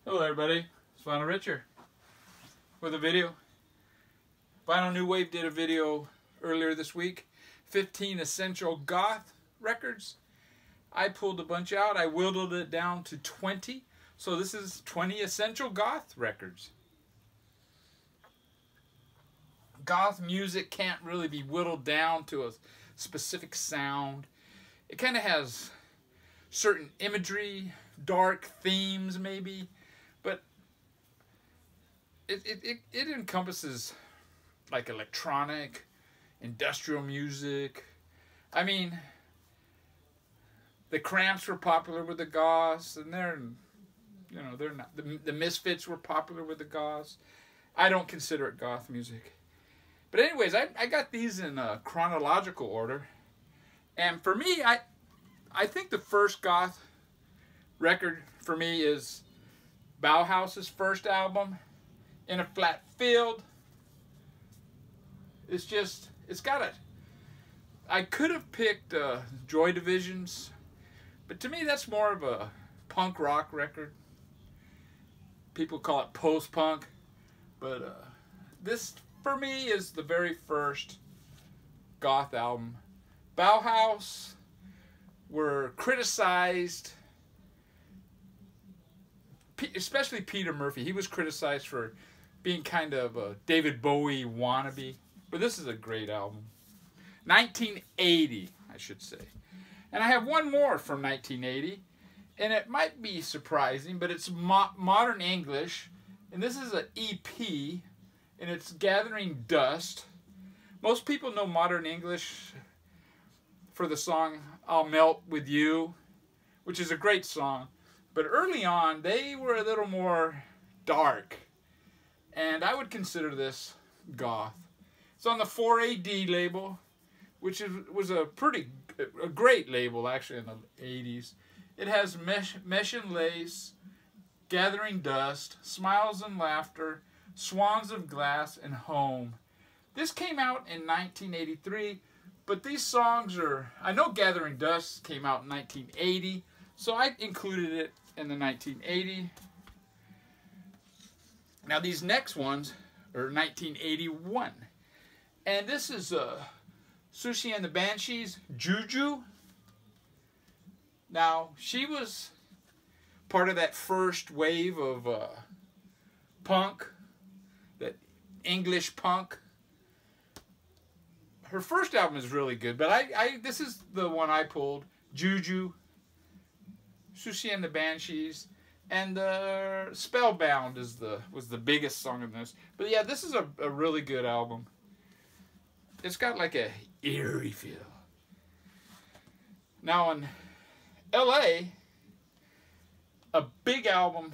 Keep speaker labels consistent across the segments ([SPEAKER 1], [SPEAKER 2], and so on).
[SPEAKER 1] Hello everybody, it's Vinyl Richard with a video. Vinyl New Wave did a video earlier this week, 15 essential goth records. I pulled a bunch out, I whittled it down to 20, so this is 20 essential goth records. Goth music can't really be whittled down to a specific sound. It kind of has certain imagery, dark themes maybe, but it encompasses like electronic, industrial music. I mean, the Cramps were popular with the Goths, and they're not. The Misfits were popular with the Goths. I don't consider it goth music. But anyways, I got these in chronological order. And for me, I think the first goth record for me is Bauhaus's first album, In a Flat Field. It's got a... I could have picked Joy Division's, but to me that's more of a punk rock record. People call it post-punk, but this for me is the very first goth album. Bauhaus were criticized, especially Peter Murphy. He was criticized for being kind of a David Bowie wannabe, but this is a great album. 1980, I should say. And I have one more from 1980, and it might be surprising, but it's modern English, and this is an EP, and it's Gathering Dust. Most people know modern English for the song I'll Melt With You, which is a great song. But early on, they were a little more dark, and I would consider this goth. It's on the 4AD label, which was a great label actually in the 80s. It has Mesh and Lace, Gathering Dust, Smiles and Laughter, Swans of Glass, and Home. This came out in 1983, but these songs are... I know Gathering Dust came out in 1980, so I included it in the 1980. Now these next ones are 1981. And this is Susie and the Banshees, Juju. Now, she was part of that first wave of punk, that English punk. Her first album is really good, but this is the one I pulled, Juju, Susie and the Banshees, and Spellbound was the biggest song in this. But yeah, this is a really good album. It's got like a eerie feel. Now in LA, a big album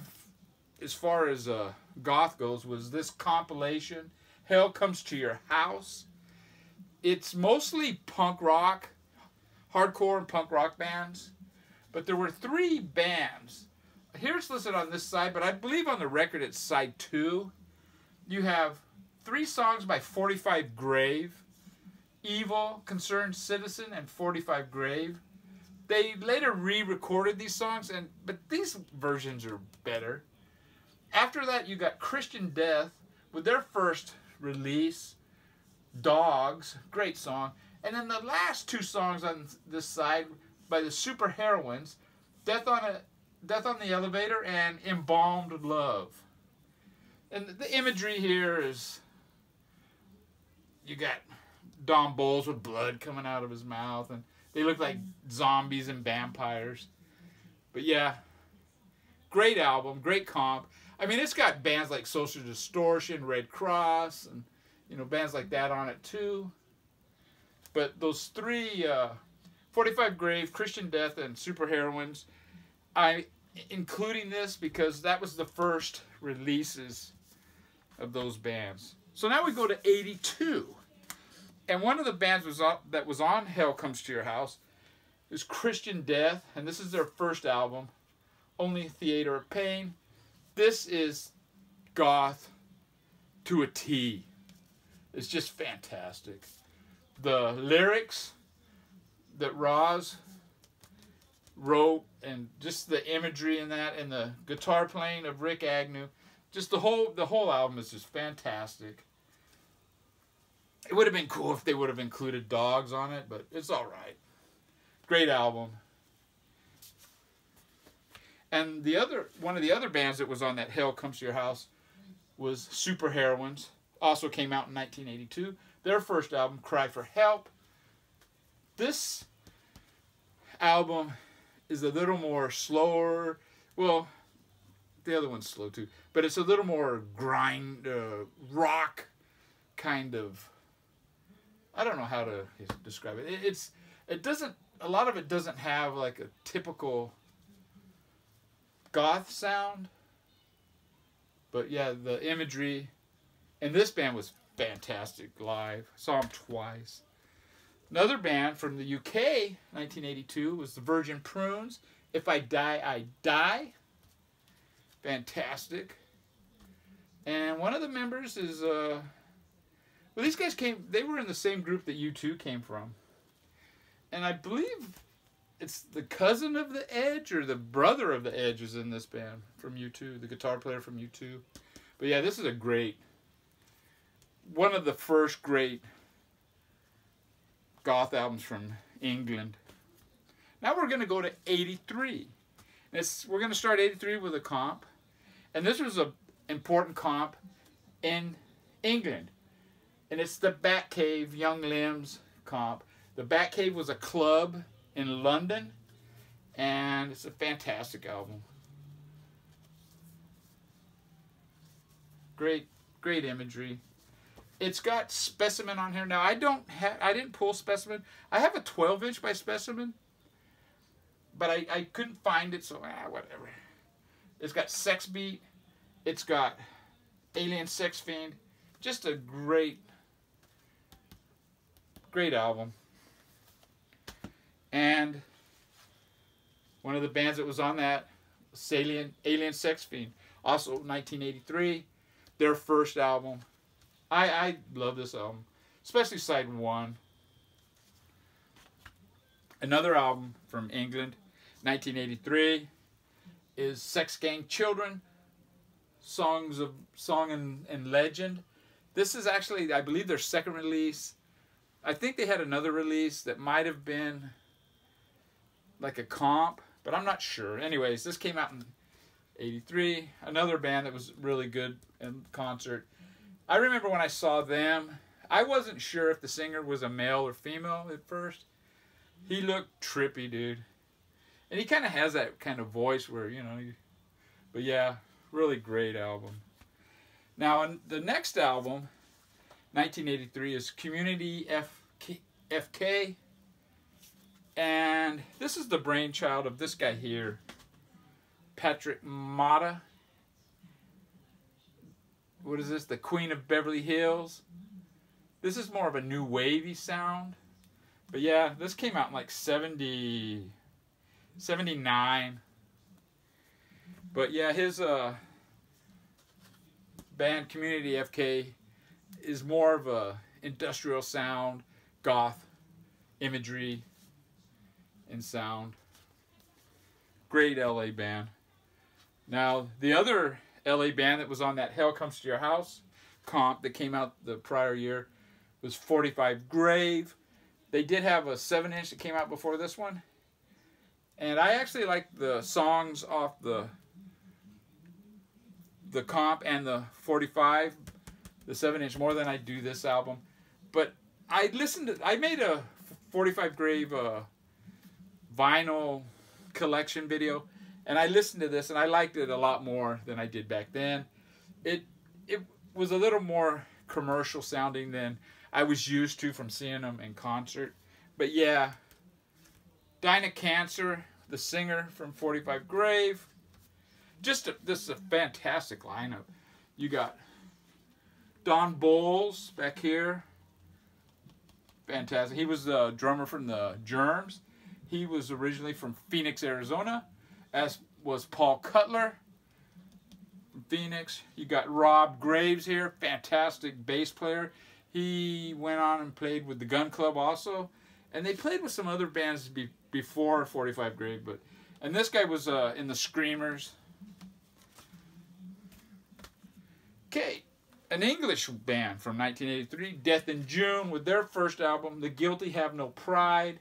[SPEAKER 1] as far as goth goes was this compilation, Hell Comes to Your House. It's mostly punk rock, hardcore and punk rock bands, but there were 3 bands. Here's listed on this side, but I believe on the record it's side 2. You have 3 songs by 45 Grave, Evil, Concerned Citizen, and 45 Grave. They later re-recorded these songs, but these versions are better. After that, you got Christian Death with their first release, Dogs, great song. And then the last 2 songs on this side by the Super Heroines, Death on the Elevator and Embalmed Love. And the imagery here is, you got Don Bowles with blood coming out of his mouth, and they look like zombies and vampires. But yeah, great album, great comp. I mean, it's got bands like Social Distortion, Red Cross, and bands like that on it too. But those 3, 45 Grave, Christian Death, and Super Heroines, including this because that was the first releases of those bands. So now we go to 82. And one of the bands that was on Hell Comes to Your House is Christian Death, and this is their first album, Only Theater of Pain. This is goth to a T. It's just fantastic. The lyrics that Roz wrote, and just the imagery in that, and the guitar playing of Rick Agnew. Just the whole album is just fantastic. It would have been cool if they would have included dogs on it, but it's all right. Great album. And one of the other bands that was on that Hell Comes to Your House was Super Heroines. Also came out in 1982. Their first album, Cry for Help. This album is a little more slower. Well, the other one's slow too, but it's a little more grind, rock kind of. I don't know how to describe it. It doesn't. A lot of it doesn't have like a typical goth sound. But yeah, the imagery, and this band was fantastic live. Saw them twice. Another band from the UK, 1982, was the Virgin Prunes. If I Die, I Die. Fantastic. And one of the members is, well, these guys they were in the same group that U2 came from. And I believe it's the cousin of the Edge or the brother of the Edge is in this band from U2, the guitar player from U2. But yeah, this is one of the first great goth albums from England. Now we're going to go to 83. We're going to start 83 with a comp. And this was an important comp in England. And it's the Batcave Young Limbs comp. The Batcave was a club in London. And it's a fantastic album. Great imagery. It's got Specimen on here. Now I didn't pull Specimen. I have a 12-inch by Specimen, but I couldn't find it, so whatever. It's got Sex Beat. It's got Alien Sex Fiend. Just a great album. And one of the bands that was on that was Alien Sex Fiend. Also 1983. Their first album. I love this album, especially side 1. Another album from England, 1983, is Sex Gang Children, Song and Legend. This is actually, I believe, their second release. I think they had another release that might have been like a comp, but I'm not sure. Anyways, this came out in 83. Another band that was really good in concert. I remember when I saw them, I wasn't sure if the singer was a male or female at first. He looked trippy, dude. And he kind of has that kind of voice where, but yeah, really great album. Now, the next album, 1983, is Community FK. And this is the brainchild of this guy here, Patrick Motta. What is this? The Queen of Beverly Hills. This is more of a new wavy sound. But yeah, this came out in like 79. But yeah, his band Community FK is more of a industrial sound, goth imagery and sound. Great LA band. Now, the other LA band that was on that Hell Comes to Your House comp that came out the prior year was 45 Grave. They did have a 7-inch that came out before this one. And I actually like the songs off the comp and the 45, the 7-inch, more than I do this album. But I made a 45 Grave vinyl collection video. And I listened to this, and I liked it a lot more than I did back then. It was a little more commercial sounding than I was used to from seeing them in concert. But yeah, Dinah Cancer, the singer from 45 Grave. This is a fantastic lineup. You got Don Bowles back here. Fantastic. He was the drummer from the Germs. He was originally from Phoenix, Arizona. As was Paul Cutler from Phoenix. You got Rob Graves here, fantastic bass player. He went on and played with the Gun Club also. And they played with some other bands before 45 Grade, and this guy was in the Screamers. Okay, an English band from 1983, Death in June, with their first album, The Guilty Have No Pride.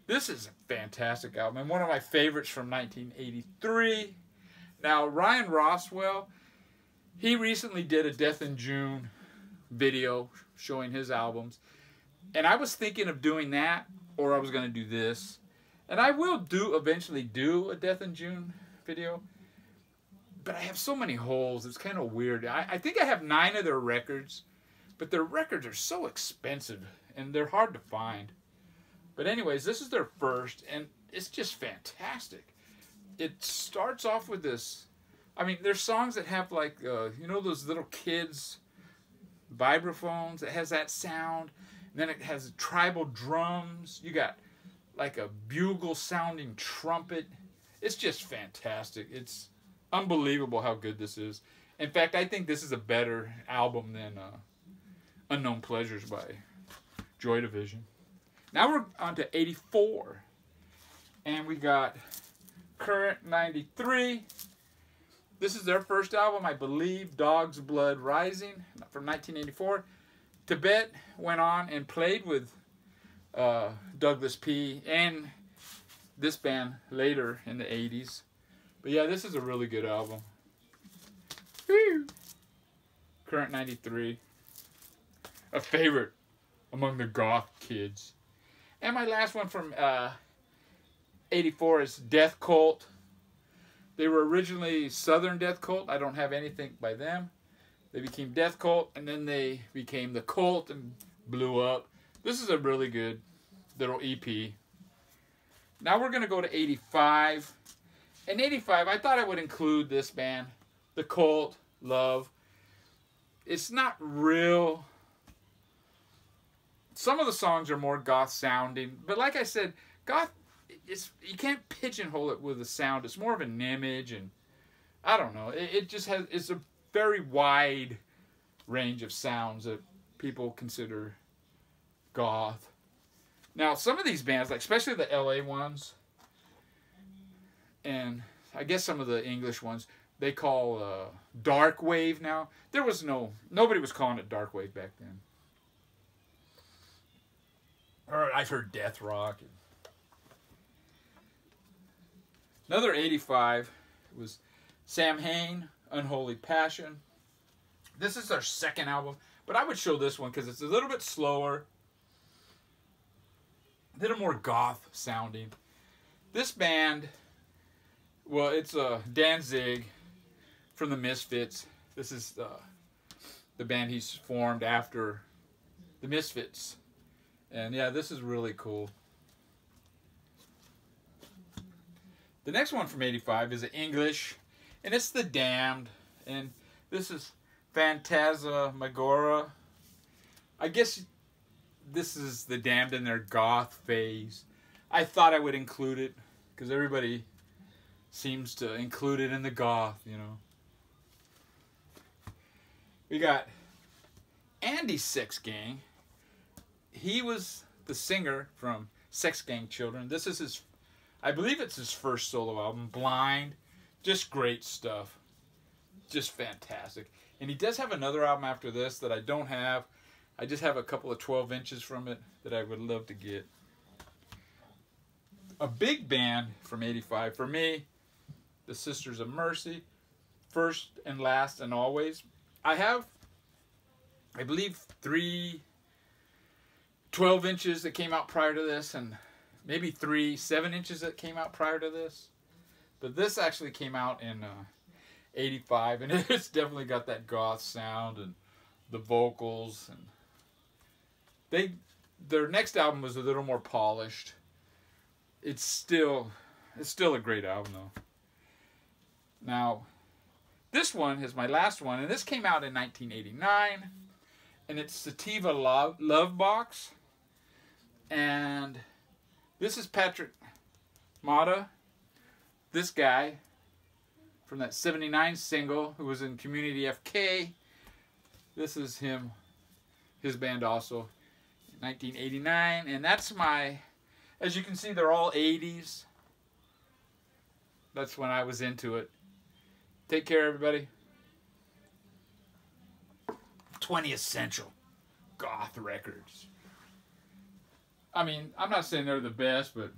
[SPEAKER 1] This is a fantastic album, and one of my favorites from 1983. Now, Ryan Roswell, he recently did a Death in June video showing his albums, and I was thinking of doing that, or I was going to do this. And I will eventually do a Death in June video, but I have so many holes, it's kind of weird. I think I have 9 of their records, but their records are so expensive, and they're hard to find. But anyways, this is their first, and it's just fantastic. It starts off with this, I mean, there's songs that have like, you know those little kids' vibraphones? It has that sound. And then it has tribal drums. You got like a bugle sounding trumpet. It's just fantastic. It's unbelievable how good this is. In fact, I think this is a better album than Unknown Pleasures by Joy Division. Now we're on to 84. And we got Current 93. This is their first album, I believe, Dog's Blood Rising from 1984. Tibet went on and played with Douglas P. and this band later in the 80s. But yeah, this is a really good album. Woo! Current 93. A favorite among the goth kids. And my last one from 84 is Death Cult. They were originally Southern Death Cult. I don't have anything by them. They became Death Cult, and then they became the Cult and blew up. This is a really good little EP. Now we're going to go to 85. In 85, I thought I would include this band, The Cult, Love. It's not real. Some of the songs are more goth sounding, but like I said, goth, you can't pigeonhole it with a sound. It's more of an image, and I don't know. It just has, it's a very wide range of sounds that people consider goth. Now, some of these bands, like especially the LA ones, and I guess some of the English ones, they call dark wave now. There was nobody was calling it dark wave back then. Or I've heard death rock. Another 85 was Sam Hain, Unholy Passion. This is their second album, but I would show this one because it's a little bit slower, a little more goth sounding. This band, well, it's Danzig from the Misfits. This is the band he's formed after the Misfits. And yeah, this is really cool. The next one from 85 is English, and it's The Damned, and this is Phantasm Agora. I guess this is The Damned in their goth phase. I thought I would include it, because everybody seems to include it in the goth, you know. We got Andy Sex Gang. He was the singer from Sex Gang Children. This is his, I believe it's his first solo album, Blind. Just great stuff. Just fantastic. And he does have another album after this that I don't have. I just have a couple of 12 inches from it that I would love to get. A big band from 85 for me, the Sisters of Mercy, First and Last and Always. I have, I believe, 3 12 inches that came out prior to this, and maybe 3 7 inches that came out prior to this. But this actually came out in 85, and it's definitely got that goth sound and the vocals. And their next album was a little more polished. It's still a great album though. Now, this one is my last one, and this came out in 1989, and it's Sativa Love Box. And this is Patrick Mata, this guy from that 79 single who was in Community FK. This is him, his band also, 1989, and that's As you can see, they're all 80s. That's when I was into it. Take care, everybody. 20th Century Goth records. I mean, I'm not saying they're the best, but